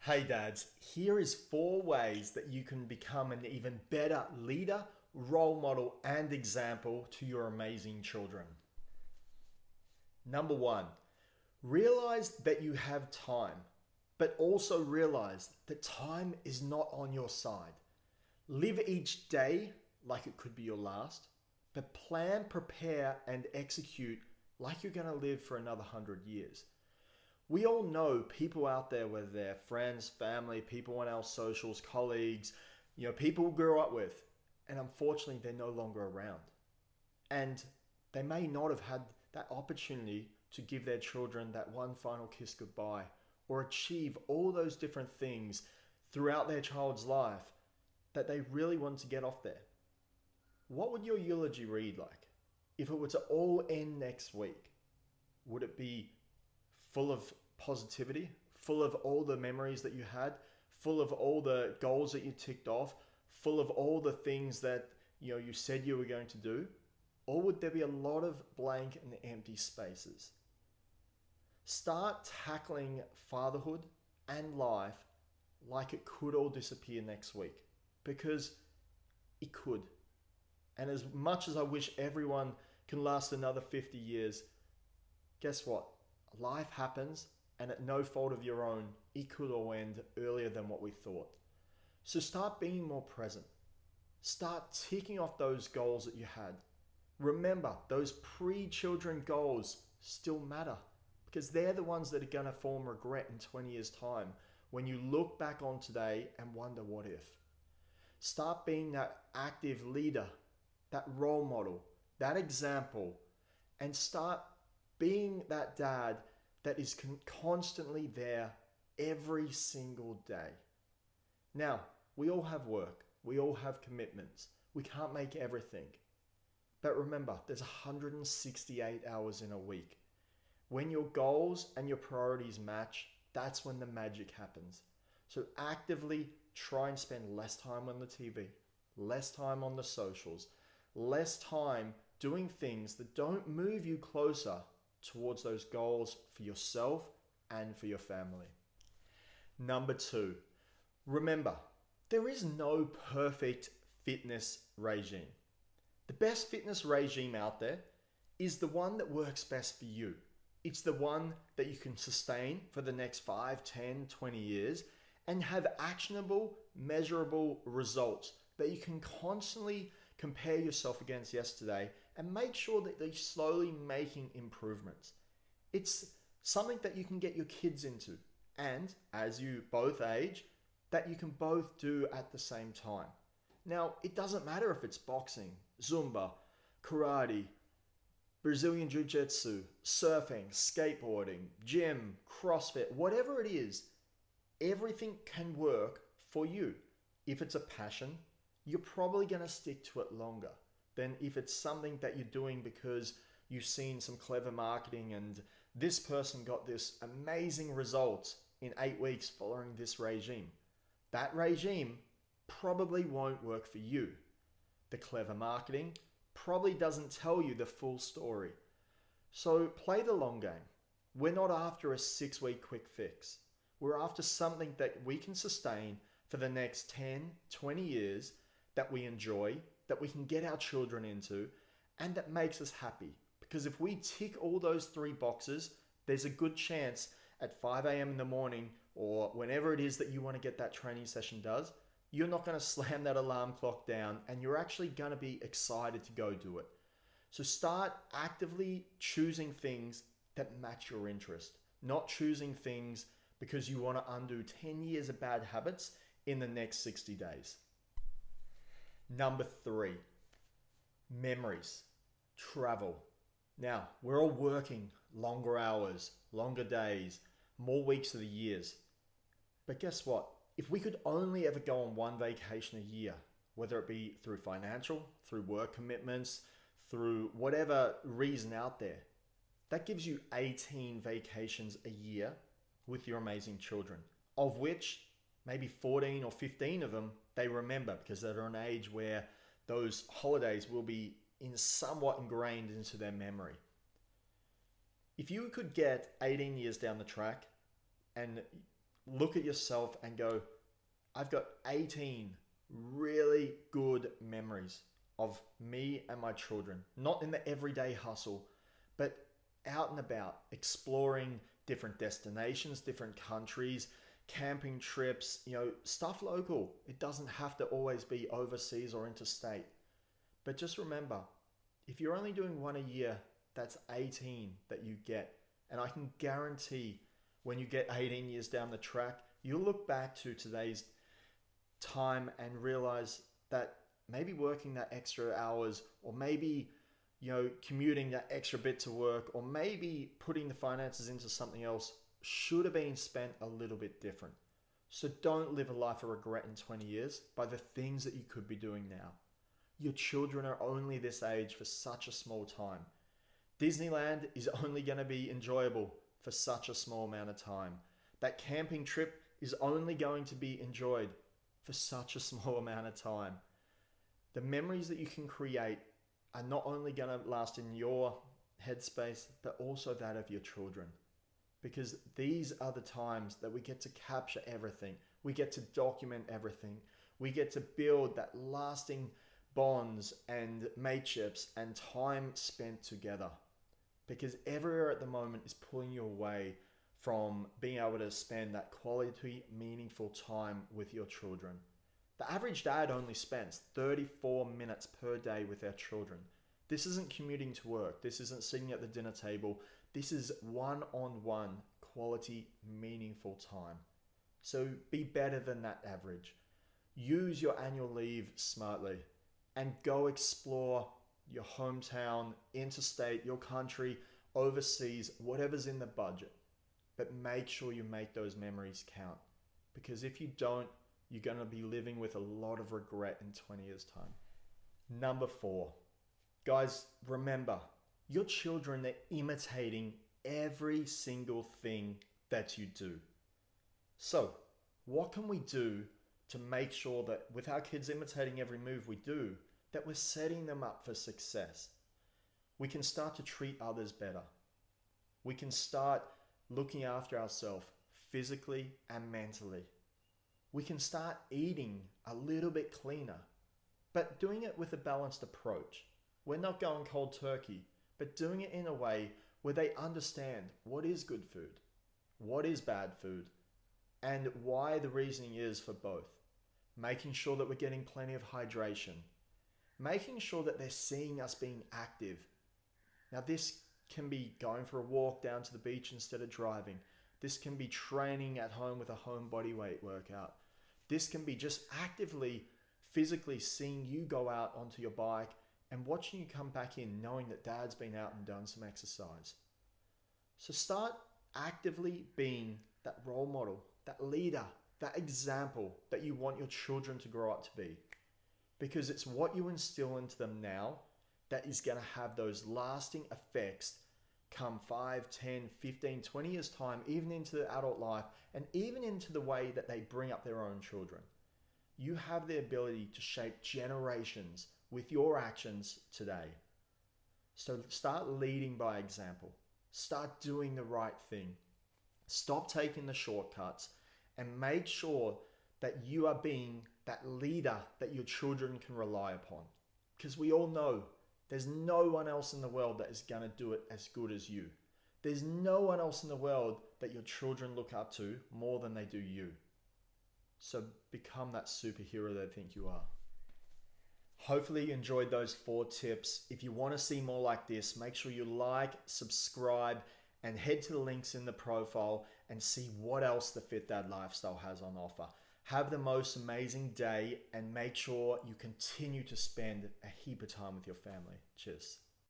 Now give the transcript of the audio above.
Hey dads, here is 4 ways that you can become an even better leader, role model, and example to your amazing children. Number 1, realize that you have time, but also realize that time is not on your side. Live each day like it could be your last, but plan, prepare, and execute like you're going to live for another 100 years. We all know people out there, whether they're friends, family, people on our socials, colleagues, people we grew up with, and unfortunately they're no longer around. And they may not have had that opportunity to give their children that one final kiss goodbye or achieve all those different things throughout their child's life that they really want to get off there. What would your eulogy read like if it were to all end next week? Would it be full of positivity, full of all the memories that you had, full of all the goals that you ticked off, full of all the things that you said you were going to do? Or would there be a lot of blank and empty spaces? Start tackling fatherhood and life like it could all disappear next week, because it could. And as much as I wish everyone can last another 50 years, guess what? Life happens, and at no fault of your own, it could all end earlier than what we thought. So start being more present. Start ticking off those goals that you had. Remember, those pre-children goals still matter, because they're the ones that are going to form regret in 20 years' time when you look back on today and wonder what if. Start being that active leader, that role model, that example, and start being that dad that is constantly there every single day. Now, we all have work. We all have commitments. We can't make everything. But remember, there's 168 hours in a week. When your goals and your priorities match, that's when the magic happens. So actively try and spend less time on the TV, less time on the socials, less time doing things that don't move you closer towards those goals for yourself and for your family. Number 2, remember, there is no perfect fitness regime. The best fitness regime out there is the one that works best for you. It's the one that you can sustain for the next 5, 10, 20 years and have actionable, measurable results that you can constantly compare yourself against yesterday and make sure that they're slowly making improvements. It's something that you can get your kids into, and as you both age, that you can both do at the same time. Now, it doesn't matter if it's boxing, Zumba, karate, Brazilian Jiu-Jitsu, surfing, skateboarding, gym, CrossFit, whatever it is, everything can work for you. If it's a passion, you're probably going to stick to it longer than if it's something that you're doing because you've seen some clever marketing and this person got this amazing results in 8 weeks following this regime. That regime probably won't work for you. The clever marketing probably doesn't tell you the full story. So play the long game. We're not after a 6-week quick fix. We're after something that we can sustain for the next 10, 20 years, that we enjoy, that we can get our children into, and that makes us happy. Because if we tick all those 3 boxes, there's a good chance at 5 a.m. in the morning or whenever it is that you want to get that training session does, you're not going to slam that alarm clock down and you're actually going to be excited to go do it. So start actively choosing things that match your interest, not choosing things because you want to undo 10 years of bad habits in the next 60 days. Number 3, memories, travel. Now, we're all working longer hours, longer days, more weeks of the years. But guess what? If we could only ever go on one vacation a year, whether it be through financial, through work commitments, through whatever reason out there, that gives you 18 vacations a year with your amazing children, of which maybe 14 or 15 of them they remember because they're an age where those holidays will be somewhat ingrained into their memory. If you could get 18 years down the track and look at yourself and go, I've got 18 really good memories of me and my children, not in the everyday hustle, but out and about, exploring different destinations, different countries, camping trips, stuff local. It doesn't have to always be overseas or interstate. But just remember, if you're only doing one a year, that's 18 that you get. And I can guarantee when you get 18 years down the track, you'll look back to today's time and realize that maybe working that extra hours, or maybe commuting that extra bit to work, or maybe putting the finances into something else should have been spent a little bit different. So don't live a life of regret in 20 years by the things that you could be doing now. Your children are only this age for such a small time. Disneyland is only going to be enjoyable for such a small amount of time. That camping trip is only going to be enjoyed for such a small amount of time. The memories that you can create are not only going to last in your headspace, but also that of your children. Because these are the times that we get to capture everything. We get to document everything. We get to build that lasting bonds and mateships and time spent together. Because everywhere at the moment is pulling you away from being able to spend that quality, meaningful time with your children. The average dad only spends 34 minutes per day with their children. This isn't commuting to work. This isn't sitting at the dinner table. This is one-on-one quality, meaningful time. So be better than that average. Use your annual leave smartly and go explore your hometown, interstate, your country, overseas, whatever's in the budget. But make sure you make those memories count. Because if you don't, you're going to be living with a lot of regret in 20 years' time. Number 4. Guys, remember, your children are imitating every single thing that you do. So, what can we do to make sure that with our kids imitating every move we do, that we're setting them up for success? We can start to treat others better. We can start looking after ourselves physically and mentally. We can start eating a little bit cleaner, but doing it with a balanced approach. We're not going cold turkey, but doing it in a way where they understand what is good food, what is bad food, and why the reasoning is for both. Making sure that we're getting plenty of hydration. Making sure that they're seeing us being active. Now this can be going for a walk down to the beach instead of driving. This can be training at home with a home body weight workout. This can be just actively, physically seeing you go out onto your bike and watching you come back in knowing that dad's been out and done some exercise. So start actively being that role model, that leader, that example that you want your children to grow up to be. Because it's what you instill into them now that is going to have those lasting effects come 5, 10, 15, 20 years time, even into the adult life, and even into the way that they bring up their own children. You have the ability to shape generations with your actions today. So start leading by example. Start doing the right thing. Stop taking the shortcuts and make sure that you are being that leader that your children can rely upon. Because we all know there's no one else in the world that is going to do it as good as you. There's no one else in the world that your children look up to more than they do you. So become that superhero they think you are. Hopefully you enjoyed those 4 tips. If you want to see more like this, make sure you like, subscribe, and head to the links in the profile and see what else the Fit Dad Lifestyle has on offer. Have the most amazing day and make sure you continue to spend a heap of time with your family. Cheers.